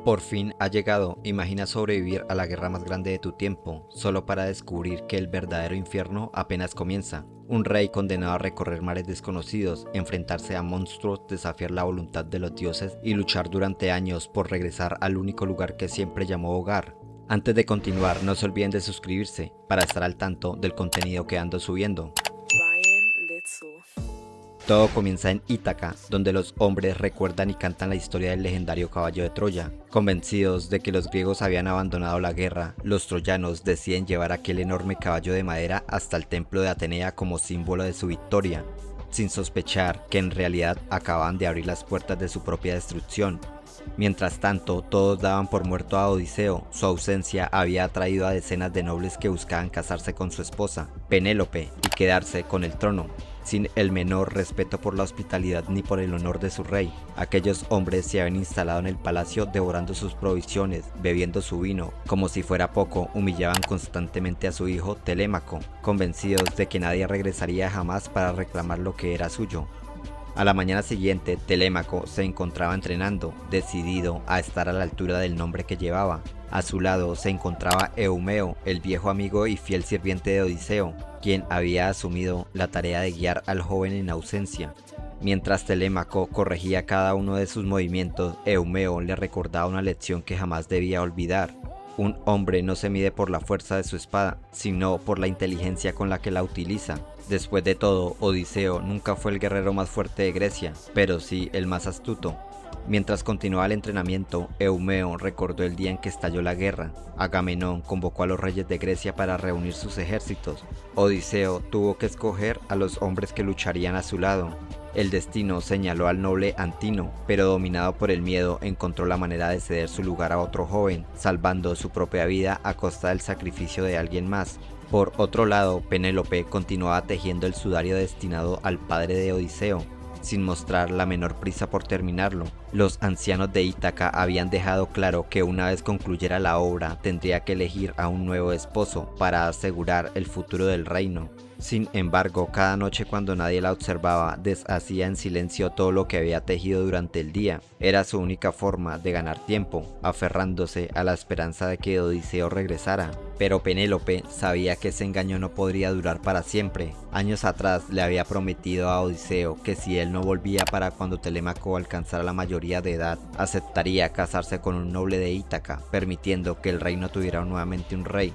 Por fin ha llegado. Imagina sobrevivir a la guerra más grande de tu tiempo, solo para descubrir que el verdadero infierno apenas comienza. Un rey condenado a recorrer mares desconocidos, enfrentarse a monstruos, desafiar la voluntad de los dioses y luchar durante años por regresar al único lugar que siempre llamó hogar. Antes de continuar, no se olviden de suscribirse para estar al tanto del contenido que ando subiendo. Ryan Little. Todo comienza en Ítaca, donde los hombres recuerdan y cantan la historia del legendario caballo de Troya. Convencidos de que los griegos habían abandonado la guerra, los troyanos deciden llevar aquel enorme caballo de madera hasta el templo de Atenea como símbolo de su victoria, sin sospechar que en realidad acababan de abrir las puertas de su propia destrucción. Mientras tanto, todos daban por muerto a Odiseo. Su ausencia había atraído a decenas de nobles que buscaban casarse con su esposa, Penélope, y quedarse con el trono, sin el menor respeto por la hospitalidad ni por el honor de su rey. Aquellos hombres se habían instalado en el palacio devorando sus provisiones, bebiendo su vino. Como si fuera poco, humillaban constantemente a su hijo Telémaco, convencidos de que nadie regresaría jamás para reclamar lo que era suyo. A la mañana siguiente, Telémaco se encontraba entrenando, decidido a estar a la altura del nombre que llevaba. A su lado se encontraba Eumeo, el viejo amigo y fiel sirviente de Odiseo, quien había asumido la tarea de guiar al joven en ausencia. Mientras Telémaco corregía cada uno de sus movimientos, Eumeo le recordaba una lección que jamás debía olvidar. Un hombre no se mide por la fuerza de su espada, sino por la inteligencia con la que la utiliza. Después de todo, Odiseo nunca fue el guerrero más fuerte de Grecia, pero sí el más astuto. Mientras continuaba el entrenamiento, Eumeo recordó el día en que estalló la guerra. Agamenón convocó a los reyes de Grecia para reunir sus ejércitos. Odiseo tuvo que escoger a los hombres que lucharían a su lado. El destino señaló al noble Antino, pero dominado por el miedo encontró la manera de ceder su lugar a otro joven, salvando su propia vida a costa del sacrificio de alguien más. Por otro lado, Penélope continuaba tejiendo el sudario destinado al padre de Odiseo, sin mostrar la menor prisa por terminarlo. Los ancianos de Ítaca habían dejado claro que una vez concluyera la obra tendría que elegir a un nuevo esposo para asegurar el futuro del reino. Sin embargo, cada noche cuando nadie la observaba, deshacía en silencio todo lo que había tejido durante el día. Era su única forma de ganar tiempo, aferrándose a la esperanza de que Odiseo regresara. Pero Penélope sabía que ese engaño no podría durar para siempre. Años atrás le había prometido a Odiseo que si él no volvía para cuando Telémaco alcanzara la mayoría de edad, aceptaría casarse con un noble de Ítaca, permitiendo que el reino tuviera nuevamente un rey.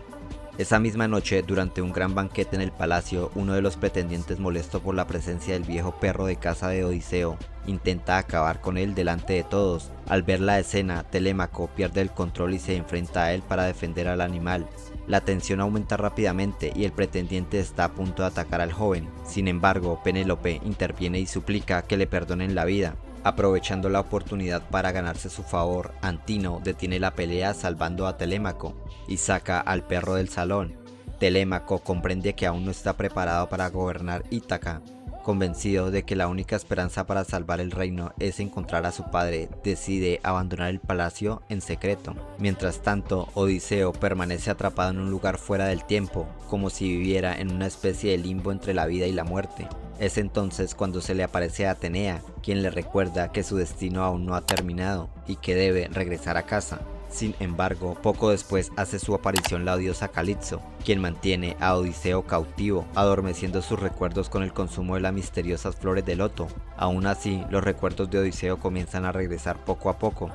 Esa misma noche, durante un gran banquete en el palacio, uno de los pretendientes, molesto por la presencia del viejo perro de caza de Odiseo, intenta acabar con él delante de todos. Al ver la escena, Telémaco pierde el control y se enfrenta a él para defender al animal. La tensión aumenta rápidamente y el pretendiente está a punto de atacar al joven. Sin embargo, Penélope interviene y suplica que le perdonen la vida. Aprovechando la oportunidad para ganarse su favor, Antino detiene la pelea salvando a Telémaco y saca al perro del salón. Telémaco comprende que aún no está preparado para gobernar Ítaca. Convencido de que la única esperanza para salvar el reino es encontrar a su padre, decide abandonar el palacio en secreto. Mientras tanto, Odiseo permanece atrapado en un lugar fuera del tiempo, como si viviera en una especie de limbo entre la vida y la muerte. Es entonces cuando se le aparece a Atenea, quien le recuerda que su destino aún no ha terminado y que debe regresar a casa. Sin embargo, poco después hace su aparición la odiosa Calipso, quien mantiene a Odiseo cautivo, adormeciendo sus recuerdos con el consumo de las misteriosas flores de loto. Aún así, los recuerdos de Odiseo comienzan a regresar poco a poco.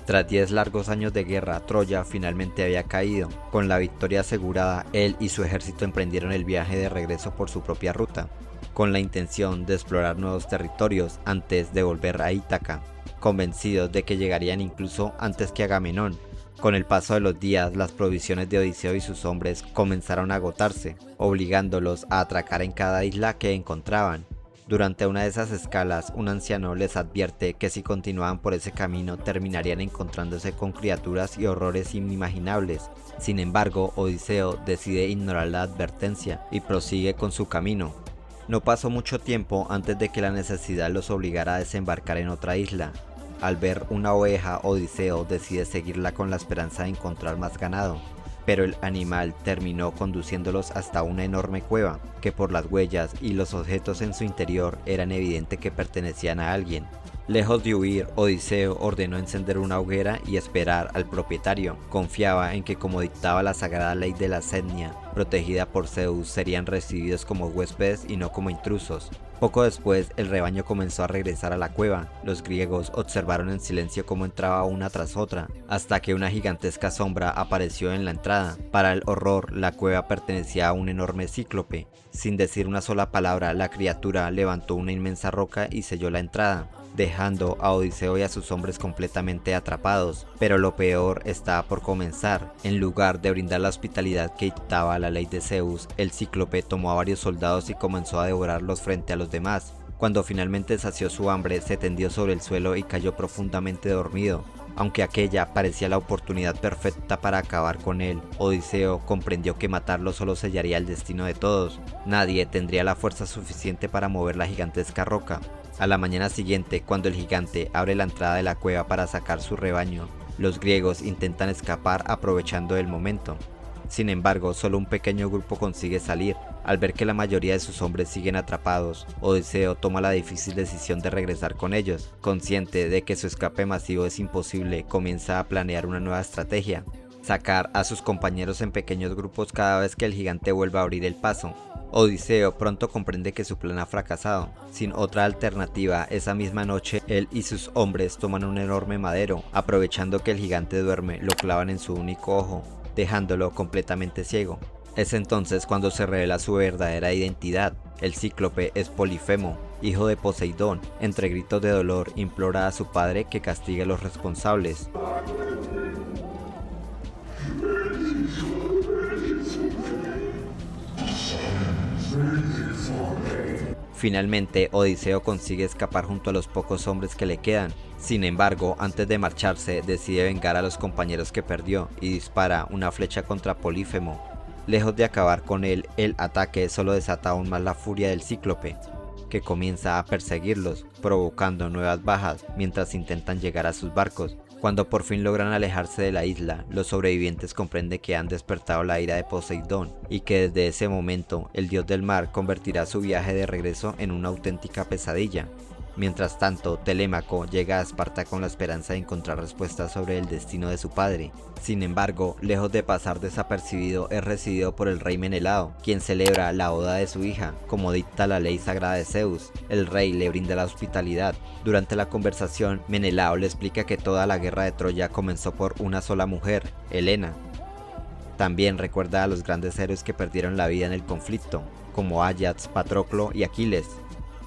Tras 10 largos años de guerra, Troya finalmente había caído. Con la victoria asegurada, él y su ejército emprendieron el viaje de regreso por su propia ruta, con la intención de explorar nuevos territorios antes de volver a Ítaca, convencidos de que llegarían incluso antes que Agamenón. Con el paso de los días, las provisiones de Odiseo y sus hombres comenzaron a agotarse, obligándolos a atracar en cada isla que encontraban. Durante una de esas escalas, un anciano les advierte que si continuaban por ese camino terminarían encontrándose con criaturas y horrores inimaginables. Sin embargo, Odiseo decide ignorar la advertencia y prosigue con su camino. No pasó mucho tiempo antes de que la necesidad los obligara a desembarcar en otra isla. Al ver una oveja, Odiseo decide seguirla con la esperanza de encontrar más ganado. pero el animal terminó conduciéndolos hasta una enorme cueva, que por las huellas y los objetos en su interior eran evidente que pertenecían a alguien. Lejos de huir, Odiseo ordenó encender una hoguera y esperar al propietario. Confiaba en que, como dictaba la sagrada ley de la Sednia, protegida por Zeus, serían recibidos como huéspedes y no como intrusos. Poco después, el rebaño comenzó a regresar a la cueva. Los griegos observaron en silencio cómo entraba una tras otra, hasta que una gigantesca sombra apareció en la entrada. Para el horror, la cueva pertenecía a un enorme cíclope. Sin decir una sola palabra, la criatura levantó una inmensa roca y selló la entrada, dejando a Odiseo y a sus hombres completamente atrapados. Pero lo peor estaba por comenzar. En lugar de brindar la hospitalidad que dictaba la ley de Zeus, el cíclope tomó a varios soldados y comenzó a devorarlos frente a los demás. Cuando finalmente sació su hambre, se tendió sobre el suelo y cayó profundamente dormido. Aunque aquella parecía la oportunidad perfecta para acabar con él, Odiseo comprendió que matarlo solo sellaría el destino de todos. Nadie tendría la fuerza suficiente para mover la gigantesca roca. A la mañana siguiente, cuando el gigante abre la entrada de la cueva para sacar su rebaño, los griegos intentan escapar aprovechando el momento. Sin embargo, solo un pequeño grupo consigue salir. Al ver que la mayoría de sus hombres siguen atrapados, Odiseo toma la difícil decisión de regresar con ellos. Consciente de que su escape masivo es imposible, comienza a planear una nueva estrategia: sacar a sus compañeros en pequeños grupos cada vez que el gigante vuelva a abrir el paso. Odiseo pronto comprende que su plan ha fracasado. Sin otra alternativa, esa misma noche él y sus hombres toman un enorme madero. Aprovechando que el gigante duerme, lo clavan en su único ojo, dejándolo completamente ciego. Es entonces cuando se revela su verdadera identidad. El cíclope es Polifemo, hijo de Poseidón. Entre gritos de dolor implora a su padre que castigue a los responsables. Finalmente, Odiseo consigue escapar junto a los pocos hombres que le quedan. Sin embargo, antes de marcharse, decide vengar a los compañeros que perdió y dispara una flecha contra Polifemo. Lejos de acabar con él, el ataque solo desata aún más la furia del cíclope, que comienza a perseguirlos, provocando nuevas bajas mientras intentan llegar a sus barcos. Cuando por fin logran alejarse de la isla, los sobrevivientes comprenden que han despertado la ira de Poseidón y que desde ese momento el dios del mar convertirá su viaje de regreso en una auténtica pesadilla. Mientras tanto, Telémaco llega a Esparta con la esperanza de encontrar respuestas sobre el destino de su padre. Sin embargo, lejos de pasar desapercibido, es recibido por el rey Menelao, quien celebra la boda de su hija, como dicta la ley sagrada de Zeus. El rey le brinda la hospitalidad. Durante la conversación, Menelao le explica que toda la guerra de Troya comenzó por una sola mujer, Helena. También recuerda a los grandes héroes que perdieron la vida en el conflicto, como Áyax, Patroclo y Aquiles.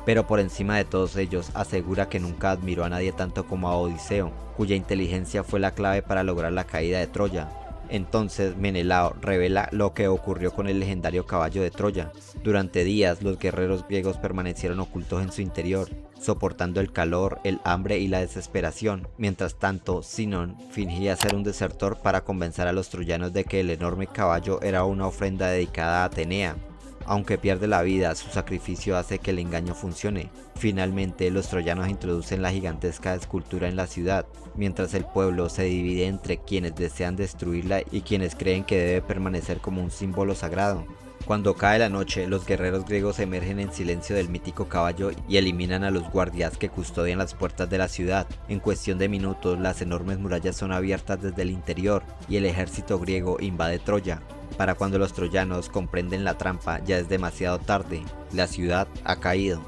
Pero por encima de todos ellos asegura que nunca admiró a nadie tanto como a Odiseo, cuya inteligencia fue la clave para lograr la caída de Troya. Entonces Menelao revela lo que ocurrió con el legendario caballo de Troya. Durante días los guerreros griegos permanecieron ocultos en su interior, soportando el calor, el hambre y la desesperación. Mientras tanto, Sinon fingía ser un desertor para convencer a los troyanos de que el enorme caballo era una ofrenda dedicada a Atenea. Aunque pierde la vida, su sacrificio hace que el engaño funcione. Finalmente, los troyanos introducen la gigantesca escultura en la ciudad, mientras el pueblo se divide entre quienes desean destruirla y quienes creen que debe permanecer como un símbolo sagrado. Cuando cae la noche, los guerreros griegos emergen en silencio del mítico caballo y eliminan a los guardias que custodian las puertas de la ciudad. En cuestión de minutos, las enormes murallas son abiertas desde el interior y el ejército griego invade Troya. Para cuando los troyanos comprenden la trampa, ya es demasiado tarde. La ciudad ha caído.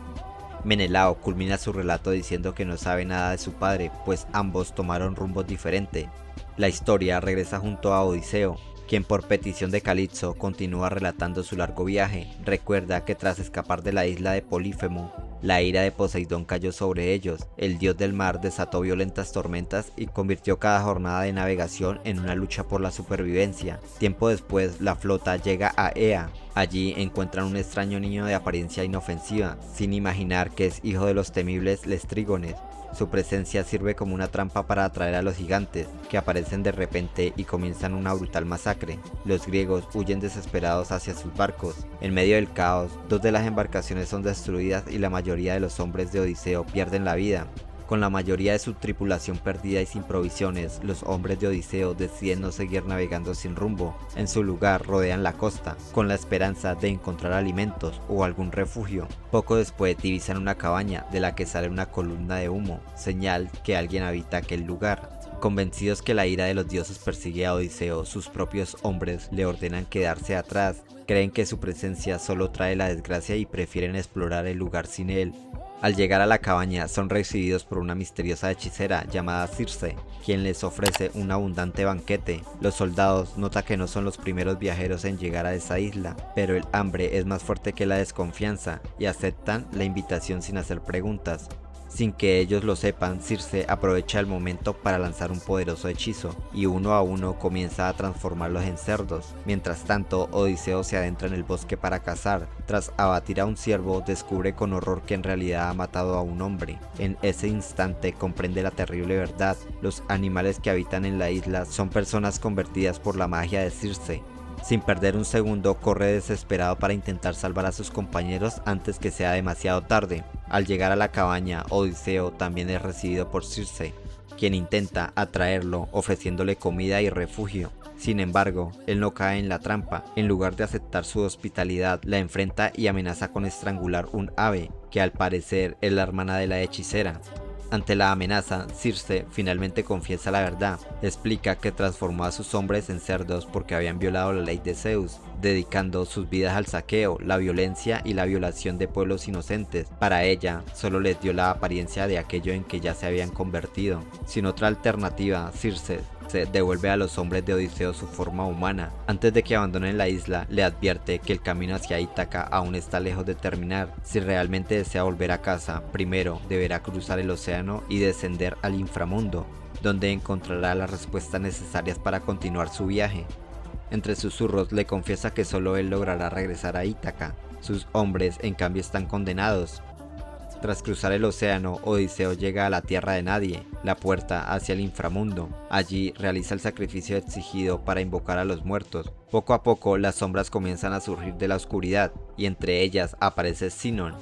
Menelao culmina su relato diciendo que no sabe nada de su padre, pues ambos tomaron rumbos diferentes. La historia regresa junto a Odiseo, quien por petición de Calipso continúa relatando su largo viaje. Recuerda que tras escapar de la isla de Polifemo, la ira de Poseidón cayó sobre ellos. El dios del mar desató violentas tormentas y convirtió cada jornada de navegación en una lucha por la supervivencia. Tiempo después, la flota llega a Ea. Allí encuentran un extraño niño de apariencia inofensiva, sin imaginar que es hijo de los temibles Lestrígones. Su presencia sirve como una trampa para atraer a los gigantes, que aparecen de repente y comienzan una brutal masacre. Los griegos huyen desesperados hacia sus barcos. En medio del caos, 2 de las embarcaciones son destruidas y la mayoría de los hombres de Odiseo pierden la vida. Con la mayoría de su tripulación perdida y sin provisiones, los hombres de Odiseo deciden no seguir navegando sin rumbo. En su lugar rodean la costa, con la esperanza de encontrar alimentos o algún refugio. Poco después divisan una cabaña de la que sale una columna de humo, señal que alguien habita aquel lugar. Convencidos que la ira de los dioses persigue a Odiseo, sus propios hombres le ordenan quedarse atrás. Creen que su presencia solo trae la desgracia y prefieren explorar el lugar sin él. Al llegar a la cabaña son recibidos por una misteriosa hechicera llamada Circe, quien les ofrece un abundante banquete. Los soldados notan que no son los primeros viajeros en llegar a esa isla, pero el hambre es más fuerte que la desconfianza y aceptan la invitación sin hacer preguntas. Sin que ellos lo sepan, Circe aprovecha el momento para lanzar un poderoso hechizo, y uno a uno comienza a transformarlos en cerdos. Mientras tanto, Odiseo se adentra en el bosque para cazar. Tras abatir a un ciervo, descubre con horror que en realidad ha matado a un hombre. En ese instante comprende la terrible verdad: los animales que habitan en la isla son personas convertidas por la magia de Circe. Sin perder un segundo, corre desesperado para intentar salvar a sus compañeros antes que sea demasiado tarde. Al llegar a la cabaña, Odiseo también es recibido por Circe, quien intenta atraerlo ofreciéndole comida y refugio. Sin embargo, él no cae en la trampa. En lugar de aceptar su hospitalidad, la enfrenta y amenaza con estrangular un ave, que al parecer es la hermana de la hechicera. Ante la amenaza, Circe finalmente confiesa la verdad. Explica que transformó a sus hombres en cerdos porque habían violado la ley de Zeus, dedicando sus vidas al saqueo, la violencia y la violación de pueblos inocentes. Para ella, solo les dio la apariencia de aquello en que ya se habían convertido. Sin otra alternativa, Circe se devuelve a los hombres de Odiseo su forma humana. Antes de que abandonen la isla, le advierte que el camino hacia Ítaca aún está lejos de terminar. Si realmente desea volver a casa, primero deberá cruzar el océano y descender al inframundo, donde encontrará las respuestas necesarias para continuar su viaje. Entre susurros le confiesa que solo él logrará regresar a Ítaca. Sus hombres, en cambio, están condenados. Tras cruzar el océano, Odiseo llega a la tierra de nadie, la puerta hacia el inframundo. Allí realiza el sacrificio exigido para invocar a los muertos. Poco a poco las sombras comienzan a surgir de la oscuridad, y entre ellas aparece Sinon.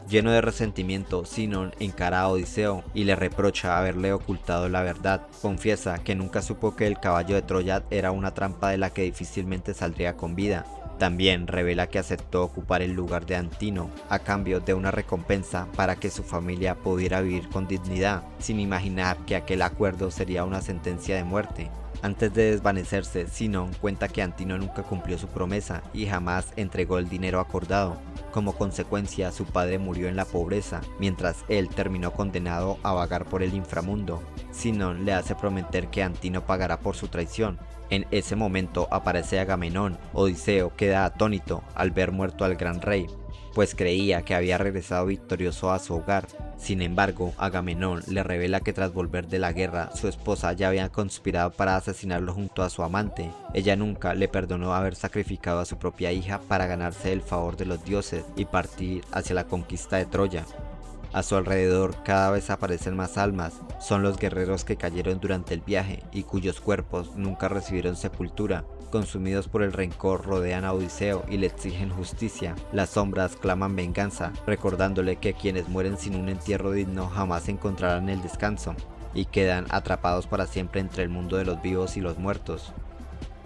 Lleno de resentimiento, Sinon encara a Odiseo y le reprocha haberle ocultado la verdad. Confiesa que nunca supo que el caballo de Troya era una trampa de la que difícilmente saldría con vida. También revela que aceptó ocupar el lugar de Antino a cambio de una recompensa para que su familia pudiera vivir con dignidad, sin imaginar que aquel acuerdo sería una sentencia de muerte. Antes de desvanecerse, Sinon cuenta que Antino nunca cumplió su promesa y jamás entregó el dinero acordado. Como consecuencia, su padre murió en la pobreza, mientras él terminó condenado a vagar por el inframundo. Sinon le hace prometer que Antino pagará por su traición. En ese momento aparece Agamenón. Odiseo queda atónito al ver muerto al gran rey, pues creía que había regresado victorioso a su hogar. Sin embargo, Agamenón le revela que tras volver de la guerra, su esposa ya había conspirado para asesinarlo junto a su amante. Ella nunca le perdonó haber sacrificado a su propia hija para ganarse el favor de los dioses y partir hacia la conquista de Troya. A su alrededor cada vez aparecen más almas. Son los guerreros que cayeron durante el viaje y cuyos cuerpos nunca recibieron sepultura. Consumidos por el rencor, rodean a Odiseo y le exigen justicia. Las sombras claman venganza, recordándole que quienes mueren sin un entierro digno jamás encontrarán el descanso y quedan atrapados para siempre entre el mundo de los vivos y los muertos.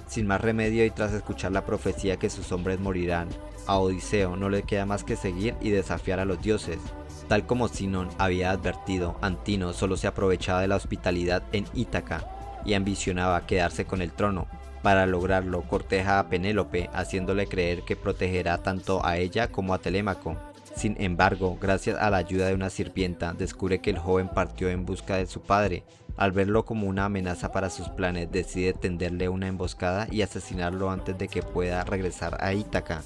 Sin más remedio y tras escuchar la profecía que sus hombres morirán, a Odiseo no le queda más que seguir y desafiar a los dioses. Tal como Sinon había advertido, Antino solo se aprovechaba de la hospitalidad en Ítaca y ambicionaba quedarse con el trono. Para lograrlo, corteja a Penélope, haciéndole creer que protegerá tanto a ella como a Telémaco. Sin embargo, gracias a la ayuda de una sirvienta, descubre que el joven partió en busca de su padre. Al verlo como una amenaza para sus planes, decide tenderle una emboscada y asesinarlo antes de que pueda regresar a Ítaca.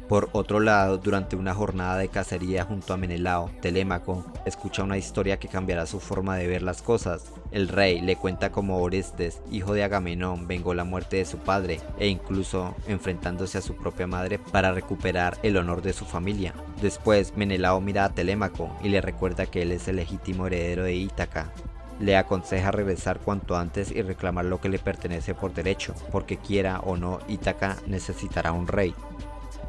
Por otro lado, durante una jornada de cacería junto a Menelao, Telémaco escucha una historia que cambiará su forma de ver las cosas. El rey le cuenta cómo Orestes, hijo de Agamenón, vengó la muerte de su padre e incluso enfrentándose a su propia madre para recuperar el honor de su familia. Después, Menelao mira a Telémaco y le recuerda que él es el legítimo heredero de Ítaca. Le aconseja regresar cuanto antes y reclamar lo que le pertenece por derecho, porque quiera o no, Ítaca necesitará un rey.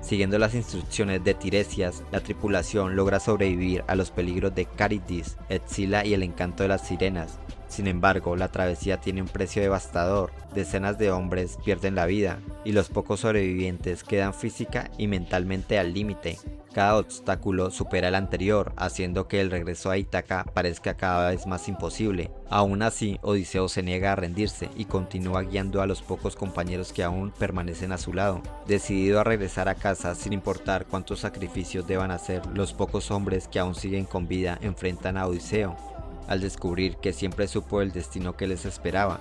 Siguiendo las instrucciones de Tiresias, la tripulación logra sobrevivir a los peligros de Caridis, Escila y el encanto de las sirenas. Sin embargo, la travesía tiene un precio devastador, decenas de hombres pierden la vida y los pocos sobrevivientes quedan física y mentalmente al límite. Cada obstáculo supera el anterior, haciendo que el regreso a Ítaca parezca cada vez más imposible. Aún así, Odiseo se niega a rendirse y continúa guiando a los pocos compañeros que aún permanecen a su lado. Decidido a regresar a casa sin importar cuántos sacrificios deban hacer, los pocos hombres que aún siguen con vida enfrentan a Odiseo. Al descubrir que siempre supo el destino que les esperaba,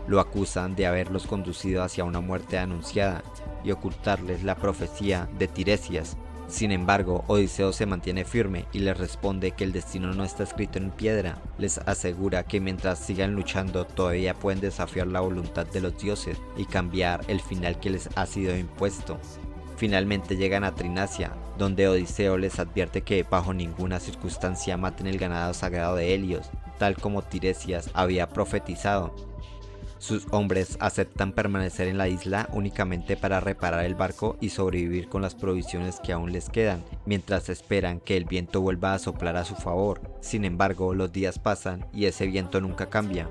lo acusan de haberlos conducido hacia una muerte anunciada y ocultarles la profecía de Tiresias. Sin embargo, Odiseo se mantiene firme y les responde que el destino no está escrito en piedra. Les asegura que mientras sigan luchando todavía pueden desafiar la voluntad de los dioses y cambiar el final que les ha sido impuesto. Finalmente llegan a Trinacia, donde Odiseo les advierte que bajo ninguna circunstancia maten el ganado sagrado de Helios, tal como Tiresias había profetizado. Sus hombres aceptan permanecer en la isla únicamente para reparar el barco y sobrevivir con las provisiones que aún les quedan, mientras esperan que el viento vuelva a soplar a su favor. Sin embargo, los días pasan y ese viento nunca cambia.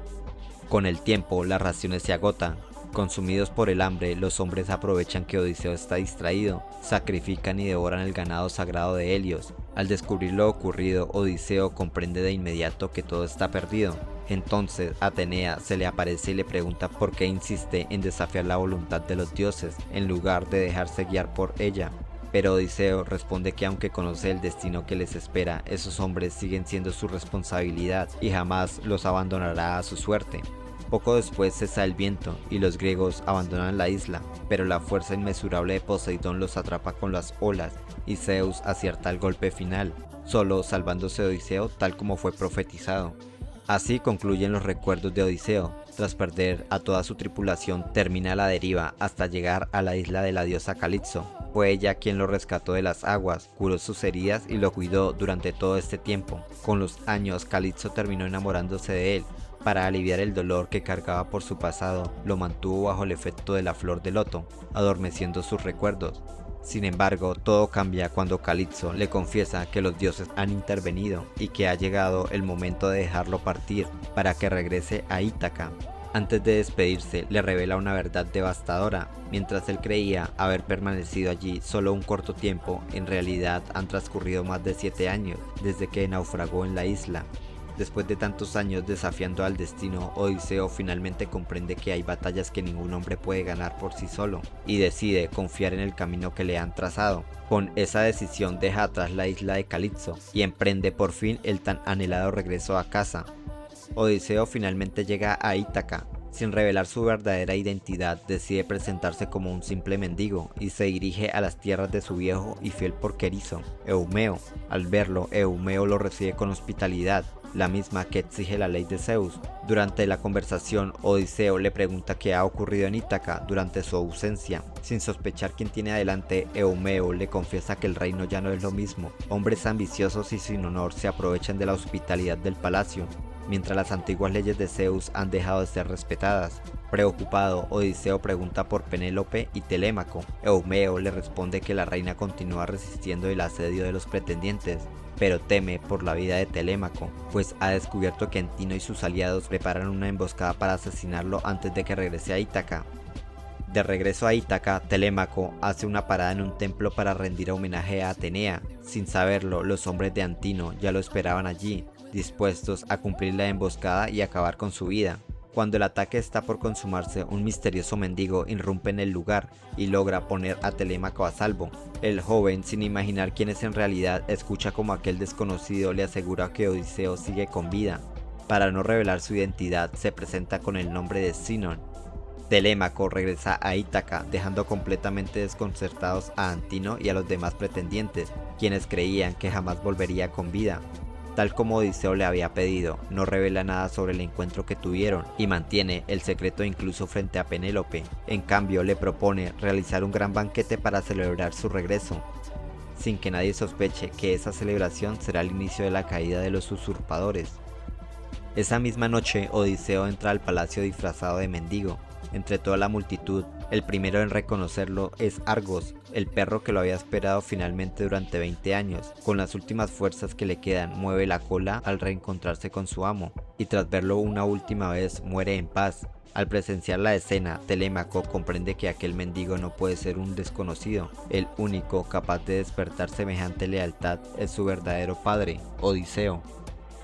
Con el tiempo, las raciones se agotan. Consumidos por el hambre, los hombres aprovechan que Odiseo está distraído, sacrifican y devoran el ganado sagrado de Helios. Al descubrir lo ocurrido, Odiseo comprende de inmediato que todo está perdido. Entonces Atenea se le aparece y le pregunta por qué insiste en desafiar la voluntad de los dioses, en lugar de dejarse guiar por ella. Pero Odiseo responde que aunque conoce el destino que les espera, esos hombres siguen siendo su responsabilidad y jamás los abandonará a su suerte. Poco después cesa el viento y los griegos abandonan la isla, pero la fuerza inmesurable de Poseidón los atrapa con las olas y Zeus acierta el golpe final, solo salvándose Odiseo tal como fue profetizado. Así concluyen los recuerdos de Odiseo. Tras perder a toda su tripulación, termina a la deriva hasta llegar a la isla de la diosa Calipso. Fue ella quien lo rescató de las aguas, curó sus heridas y lo cuidó durante todo este tiempo. Con los años, Calipso terminó enamorándose de él. Para aliviar el dolor que cargaba por su pasado, lo mantuvo bajo el efecto de la flor de loto, adormeciendo sus recuerdos. Sin embargo, todo cambia cuando Calipso le confiesa que los dioses han intervenido y que ha llegado el momento de dejarlo partir para que regrese a Ítaca. Antes de despedirse, le revela una verdad devastadora. Mientras él creía haber permanecido allí solo un corto tiempo, en realidad han transcurrido más de 7 años desde que naufragó en la isla. Después de tantos años desafiando al destino, Odiseo finalmente comprende que hay batallas que ningún hombre puede ganar por sí solo, y decide confiar en el camino que le han trazado. Con esa decisión deja atrás la isla de Calipso y emprende por fin el tan anhelado regreso a casa. Odiseo finalmente llega a Ítaca. Sin revelar su verdadera identidad, decide presentarse como un simple mendigo y se dirige a las tierras de su viejo y fiel porquerizo, Eumeo. Al verlo, Eumeo lo recibe con hospitalidad, la misma que exige la ley de Zeus. Durante la conversación, Odiseo le pregunta qué ha ocurrido en Ítaca durante su ausencia. Sin sospechar quién tiene adelante, Eumeo le confiesa que el reino ya no es lo mismo. Hombres ambiciosos y sin honor se aprovechan de la hospitalidad del palacio, mientras las antiguas leyes de Zeus han dejado de ser respetadas. Preocupado, Odiseo pregunta por Penélope y Telémaco. Eumeo le responde que la reina continúa resistiendo el asedio de los pretendientes, pero teme por la vida de Telémaco, pues ha descubierto que Antino y sus aliados preparan una emboscada para asesinarlo antes de que regrese a Ítaca. De regreso a Ítaca, Telémaco hace una parada en un templo para rendir homenaje a Atenea. Sin saberlo, los hombres de Antino ya lo esperaban allí, dispuestos a cumplir la emboscada y acabar con su vida. Cuando el ataque está por consumarse, un misterioso mendigo irrumpe en el lugar y logra poner a Telémaco a salvo. El joven, sin imaginar quién es en realidad, escucha como aquel desconocido le asegura que Odiseo sigue con vida. Para no revelar su identidad, se presenta con el nombre de Sinon. Telémaco regresa a Ítaca, dejando completamente desconcertados a Antino y a los demás pretendientes, quienes creían que jamás volvería con vida. Tal como Odiseo le había pedido, no revela nada sobre el encuentro que tuvieron y mantiene el secreto incluso frente a Penélope. En cambio, le propone realizar un gran banquete para celebrar su regreso, sin que nadie sospeche que esa celebración será el inicio de la caída de los usurpadores. Esa misma noche, Odiseo entra al palacio disfrazado de mendigo. Entre toda la multitud, El primero en reconocerlo es Argos, el perro que lo había esperado finalmente durante 20 años. Con las últimas fuerzas que le quedan, mueve la cola al reencontrarse con su amo, y tras verlo una última vez, muere en paz. Al presenciar la escena, Telémaco comprende que aquel mendigo no puede ser un desconocido. El único capaz de despertar semejante lealtad es su verdadero padre, Odiseo.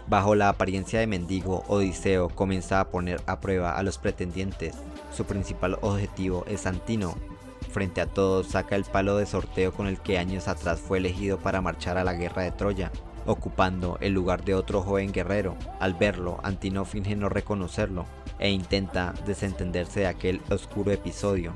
Bajo la apariencia de mendigo, Odiseo comienza a poner a prueba a los pretendientes. Su principal objetivo es Antino. Frente a todos saca el palo de sorteo con el que años atrás fue elegido para marchar a la guerra de Troya, ocupando el lugar de otro joven guerrero. Al verlo, Antino finge no reconocerlo e intenta desentenderse de aquel oscuro episodio.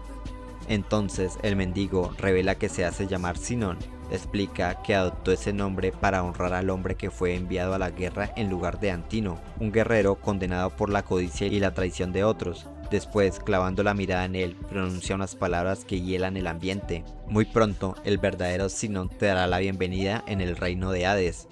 Entonces el mendigo revela que se hace llamar Sinón. Explica que adoptó ese nombre para honrar al hombre que fue enviado a la guerra en lugar de Antino, un guerrero condenado por la codicia y la traición de otros. Después, clavando la mirada en él, pronuncia unas palabras que hielan el ambiente. Muy pronto, el verdadero Sinón te dará la bienvenida en el reino de Hades.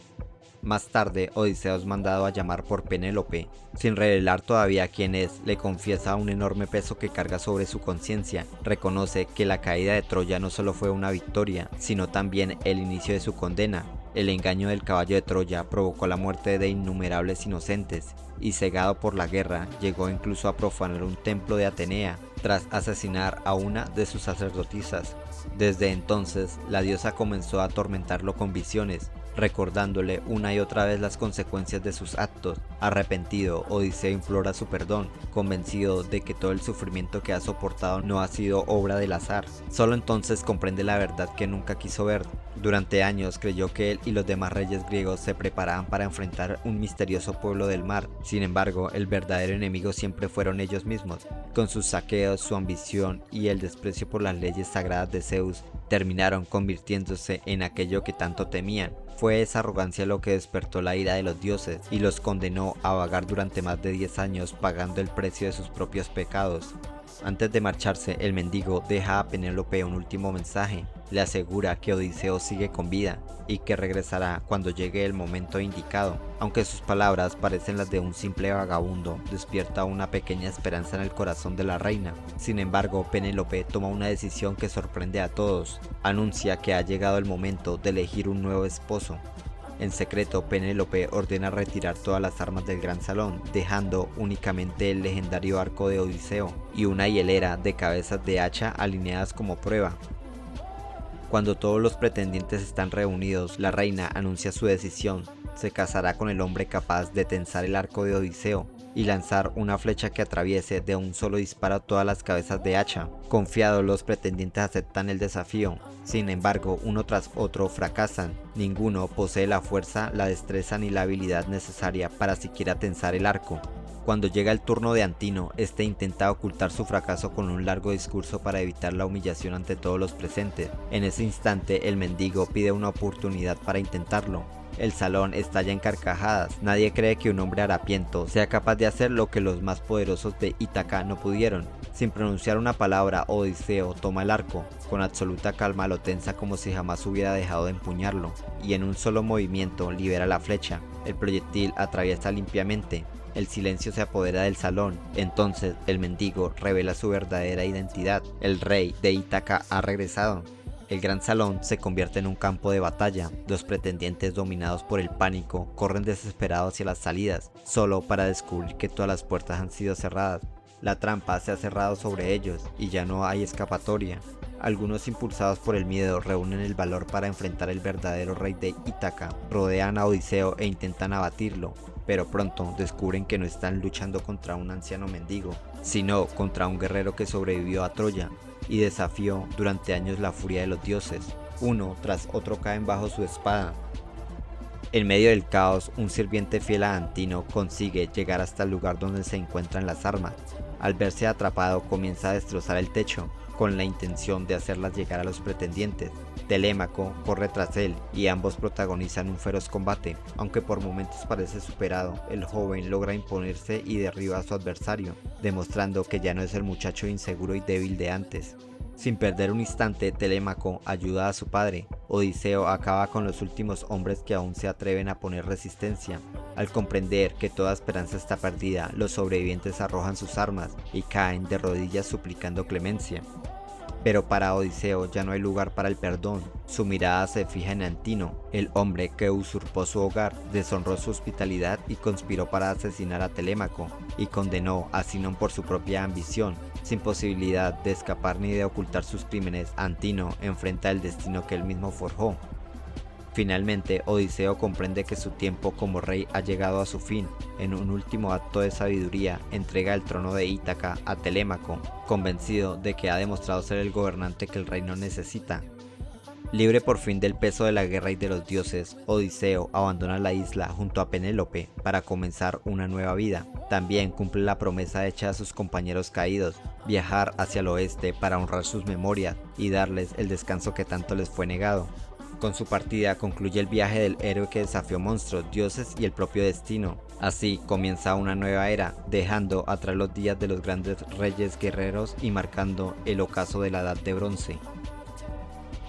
Más tarde, Odiseo es mandado a llamar por Penélope. Sin revelar todavía quién es, le confiesa un enorme peso que carga sobre su conciencia. Reconoce que la caída de Troya no solo fue una victoria, sino también el inicio de su condena. El engaño del caballo de Troya provocó la muerte de innumerables inocentes, y cegado por la guerra, llegó incluso a profanar un templo de Atenea, tras asesinar a una de sus sacerdotisas. Desde entonces, la diosa comenzó a atormentarlo con visiones, recordándole una y otra vez las consecuencias de sus actos. Arrepentido, Odiseo implora su perdón, convencido de que todo el sufrimiento que ha soportado no ha sido obra del azar. Solo entonces comprende la verdad que nunca quiso ver. Durante años creyó que él y los demás reyes griegos se preparaban para enfrentar un misterioso pueblo del mar. Sin embargo, el verdadero enemigo siempre fueron ellos mismos. Con sus saqueos, su ambición y el desprecio por las leyes sagradas de Zeus, terminaron convirtiéndose en aquello que tanto temían. Fue esa arrogancia lo que despertó la ira de los dioses y los condenó a vagar durante más de 10 años pagando el precio de sus propios pecados. Antes de marcharse, el mendigo deja a Penélope un último mensaje. Le asegura que Odiseo sigue con vida y que regresará cuando llegue el momento indicado. Aunque sus palabras parecen las de un simple vagabundo, despierta una pequeña esperanza en el corazón de la reina. Sin embargo, Penélope toma una decisión que sorprende a todos. Anuncia que ha llegado el momento de elegir un nuevo esposo. En secreto, Penélope ordena retirar todas las armas del gran salón, dejando únicamente el legendario arco de Odiseo y una hilera de cabezas de hacha alineadas como prueba. Cuando todos los pretendientes están reunidos, la reina anuncia su decisión. Se casará con el hombre capaz de tensar el arco de Odiseo y lanzar una flecha que atraviese de un solo disparo todas las cabezas de hacha. Confiados, los pretendientes aceptan el desafío. Sin embargo, uno tras otro fracasan. Ninguno posee la fuerza, la destreza ni la habilidad necesaria para siquiera tensar el arco. Cuando llega el turno de Antino, este intenta ocultar su fracaso con un largo discurso para evitar la humillación ante todos los presentes. En ese instante, el mendigo pide una oportunidad para intentarlo. El salón estalla en carcajadas. Nadie cree que un hombre harapiento sea capaz de hacer lo que los más poderosos de Ítaca no pudieron. Sin pronunciar una palabra, Odiseo toma el arco. Con absoluta calma lo tensa como si jamás hubiera dejado de empuñarlo, y en un solo movimiento libera la flecha. El proyectil atraviesa limpiamente. El silencio se apodera del salón. Entonces el mendigo revela su verdadera identidad. El rey de Ítaca ha regresado. El gran salón se convierte en un campo de batalla. Los pretendientes, dominados por el pánico, corren desesperados hacia las salidas, solo para descubrir que todas las puertas han sido cerradas. La trampa se ha cerrado sobre ellos y ya no hay escapatoria. Algunos, impulsados por el miedo, reúnen el valor para enfrentar al verdadero rey de Ítaca. Rodean a Odiseo e intentan abatirlo, pero pronto descubren que no están luchando contra un anciano mendigo, sino contra un guerrero que sobrevivió a Troya y desafió durante años la furia de los dioses. Uno tras otro caen bajo su espada. En medio del caos, un sirviente fiel a Antino consigue llegar hasta el lugar donde se encuentran las armas. Al verse atrapado, comienza a destrozar el techo, con la intención de hacerlas llegar a los pretendientes. Telémaco corre tras él y ambos protagonizan un feroz combate. Aunque por momentos parece superado, el joven logra imponerse y derriba a su adversario, demostrando que ya no es el muchacho inseguro y débil de antes. Sin perder un instante, Telémaco ayuda a su padre. Odiseo acaba con los últimos hombres que aún se atreven a poner resistencia. Al comprender que toda esperanza está perdida, los sobrevivientes arrojan sus armas y caen de rodillas suplicando clemencia. Pero para Odiseo ya no hay lugar para el perdón. Su mirada se fija en Antino, el hombre que usurpó su hogar, deshonró su hospitalidad y conspiró para asesinar a Telémaco, y condenó a Sinón por su propia ambición. Sin posibilidad de escapar ni de ocultar sus crímenes, Antino enfrenta el destino que él mismo forjó. Finalmente, Odiseo comprende que su tiempo como rey ha llegado a su fin. En un último acto de sabiduría, entrega el trono de Ítaca a Telémaco, convencido de que ha demostrado ser el gobernante que el reino necesita. Libre por fin del peso de la guerra y de los dioses, Odiseo abandona la isla junto a Penélope para comenzar una nueva vida. También cumple la promesa hecha a sus compañeros caídos, viajar hacia el oeste para honrar sus memorias y darles el descanso que tanto les fue negado. Con su partida concluye el viaje del héroe que desafió monstruos, dioses y el propio destino. Así comienza una nueva era, dejando atrás los días de los grandes reyes guerreros y marcando el ocaso de la Edad de Bronce.